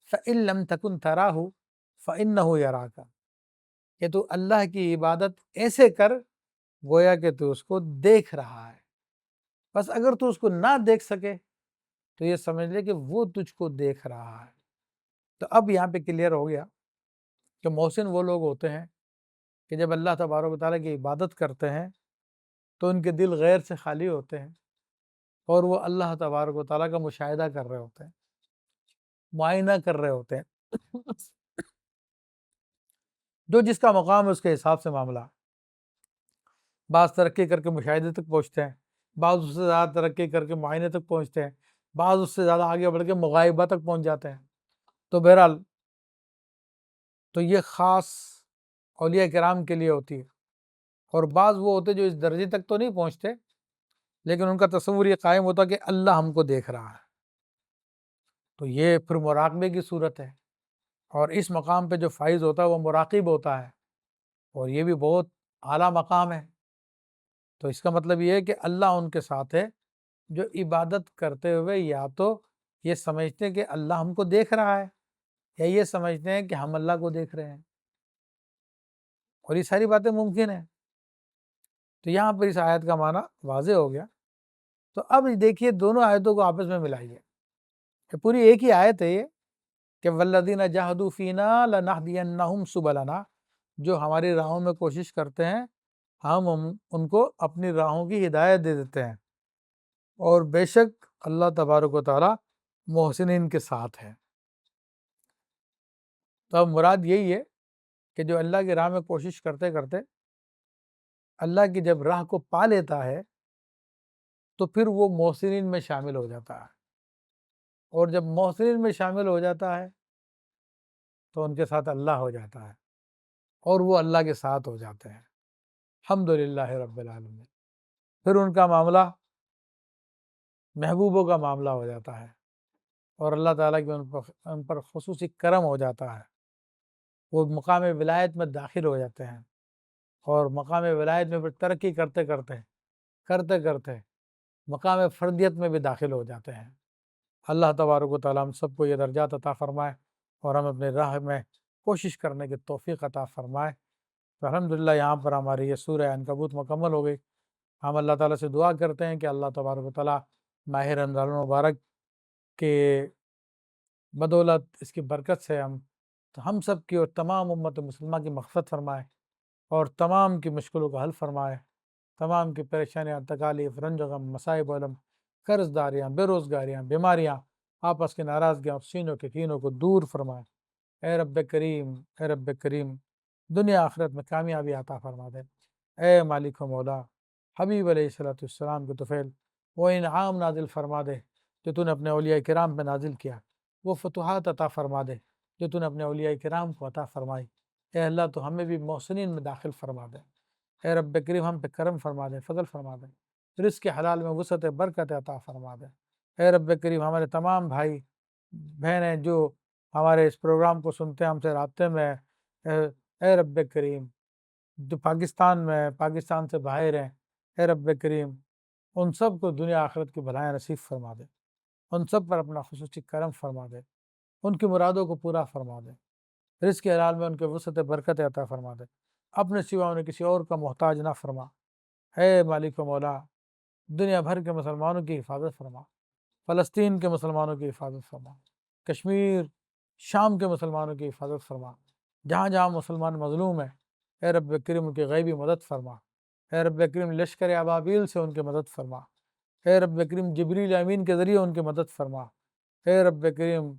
فإن لم تکن تراہ فإنہ یراک، کہ تو اللہ کی عبادت ایسے کر گویا کہ تو اس کو دیکھ رہا ہے، بس اگر تو اس کو نہ دیکھ سکے تو یہ سمجھ لے کہ وہ تجھ کو دیکھ رہا ہے۔ تو اب یہاں پہ کلیئر ہو گیا کہ محسن وہ لوگ ہوتے ہیں کہ جب اللہ تبارک و تعالیٰ کی عبادت کرتے ہیں تو ان کے دل غیر سے خالی ہوتے ہیں، اور وہ اللہ تبارک و تعالیٰ کا مشاہدہ کر رہے ہوتے ہیں، معائنہ کر رہے ہوتے ہیں، جو جس کا مقام ہے اس کے حساب سے معاملہ۔ بعض ترقی کر کے مشاہدے تک پہنچتے ہیں، بعض اس سے زیادہ ترقی کر کے معائنے تک پہنچتے ہیں، بعض اس سے زیادہ آگے بڑھ کے مغائبہ تک پہنچ جاتے ہیں۔ تو بہرحال تو یہ خاص اولیاء کرام کے لیے ہوتی ہے، اور بعض وہ ہوتے جو اس درجے تک تو نہیں پہنچتے لیکن ان کا تصور یہ قائم ہوتا کہ اللہ ہم کو دیکھ رہا ہے، تو یہ پھر مراقبے کی صورت ہے، اور اس مقام پہ جو فائز ہوتا ہے وہ مراقب ہوتا ہے، اور یہ بھی بہت اعلیٰ مقام ہے۔ تو اس کا مطلب یہ ہے کہ اللہ ان کے ساتھ ہے جو عبادت کرتے ہوئے یا تو یہ سمجھتے ہیں کہ اللہ ہم کو دیکھ رہا ہے، یا یہ سمجھتے ہیں کہ ہم اللہ کو دیکھ رہے ہیں، اور یہ ساری باتیں ممکن ہیں۔ تو یہاں پر اس آیت کا معنی واضح ہو گیا۔ تو اب دیکھیے دونوں آیتوں کو آپس میں ملائیے، کہ پوری ایک ہی آیت ہے یہ کہ والذین جاہدوا فینا لنہدینہم سبلنا، جو ہماری راہوں میں کوشش کرتے ہیں ہم ان کو اپنی راہوں کی ہدایت دے دیتے ہیں، اور بے شک اللہ تبارک و تعالیٰ محسنین کے ساتھ ہے۔ تو اب مراد یہی ہے کہ جو اللہ کی راہ میں کوشش کرتے کرتے اللہ کی جب راہ کو پا لیتا ہے تو پھر وہ محسنین میں شامل ہو جاتا ہے، اور جب محسنین میں شامل ہو جاتا ہے تو ان کے ساتھ اللہ ہو جاتا ہے، اور وہ اللہ کے ساتھ ہو جاتے ہیں۔ الحمدللہ رب العالمین۔ پھر ان کا معاملہ محبوبوں کا معاملہ ہو جاتا ہے، اور اللہ تعالیٰ کی ان پر خصوصی کرم ہو جاتا ہے، وہ مقام ولایت میں داخل ہو جاتے ہیں، اور مقام ولایت میں پھر ترقی کرتے کرتے مقام فردیت میں بھی داخل ہو جاتے ہیں۔ اللہ تبارک و تعالیٰ ہم سب کو یہ درجات عطا فرمائے، اور ہم اپنے راہ میں کوشش کرنے کی توفیق عطا فرمائے۔ تو الحمدللہ یہاں پر ہماری یہ سورہ عنکبوت مکمل ہو گئی۔ ہم اللہ تعالیٰ سے دعا کرتے ہیں کہ اللہ تبارک و تعالیٰ ماہ رمضان المبارک کے بدولت اس کی برکت سے ہم سب کی اور تمام امت مسلمہ کی مغفرت فرمائے، اور تمام کی مشکلوں کا حل فرمائے، تمام کی پریشانیاں، تکالیف، رنج و غم، مصائب و علم، قرض داریاں، بے روزگاریاں، بیماریاں، آپس کی ناراضگیاں اور سینوں کے کینوں کو دور فرمائے۔ اے رب کریم، اے رب کریم، دنیا آخرت میں کامیابی عطا فرما دے۔ اے مالک و مولا، حبیب علیہ السلام کے طفیل وہ انعام نازل فرما دے جو تو نے اپنے اولیاء کرام پہ نازل کیا، وہ فتوحات عطا فرما دے جو تو نے اپنے اولیاء کرام کو عطا فرمائی۔ اے اللہ تو ہمیں بھی محسنین میں داخل فرما دے۔ اے رب کریم ہم پہ کرم فرما دے، فضل فرما دے، رزق حلال میں وسعت برکت عطا فرما دے۔ اے رب کریم ہمارے تمام بھائی بہنیں جو ہمارے اس پروگرام کو سنتے ہیں، ہم سے رابطے میں، اے رب کریم جو پاکستان میں، پاکستان سے باہر ہیں، اے رب کریم ان سب کو دنیا آخرت کی بھلائیں نصیب فرما دے، ان سب پر اپنا خصوصی کرم فرما دے، ان کی مرادوں کو پورا فرما دے، رزق حلال میں ان کے وسعت برکت عطا فرما دے، اپنے سوا انہیں کسی اور کا محتاج نہ فرما۔ اے مالک و مولا دنیا بھر کے مسلمانوں کی حفاظت فرما، فلسطین کے مسلمانوں کی حفاظت فرما، کشمیر شام کے مسلمانوں کی حفاظت فرما، جہاں جہاں مسلمان مظلوم ہیں اے رب کریم ان کی غیبی مدد فرما۔ اے رب کریم لشکر ابابیل سے ان کی مدد فرما۔ اے رب کریم جبریل امین کے ذریعے ان کی مدد فرما۔ اے رب کریم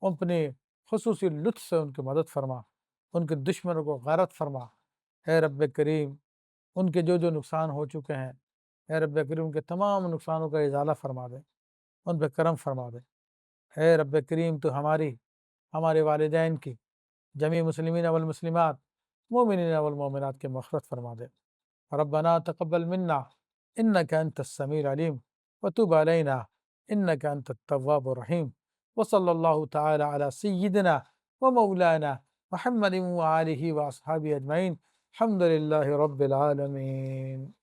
اپنی خصوصی لطف سے ان کی مدد فرما، ان کے دشمنوں کو غارت فرما۔ اے رب کریم ان کے جو نقصان ہو چکے ہیں اے رب کریم کے تمام نقصانوں کا ازالہ فرما دے، ان پہ کرم فرما دے۔ اے رب کریم تو ہمارے والدین کی جمی مسلمین والمسلمات، مومنین والمومنات کے مغفرت فرما دے۔ ربنا تقبل منا انك انت السميع العليم وتب علينا انك انت التواب الرحيم، وصلى الله تعالى على سيدنا ومولانا محمد وآله وأصحابه أجمعين، الحمد لله رب العالمين۔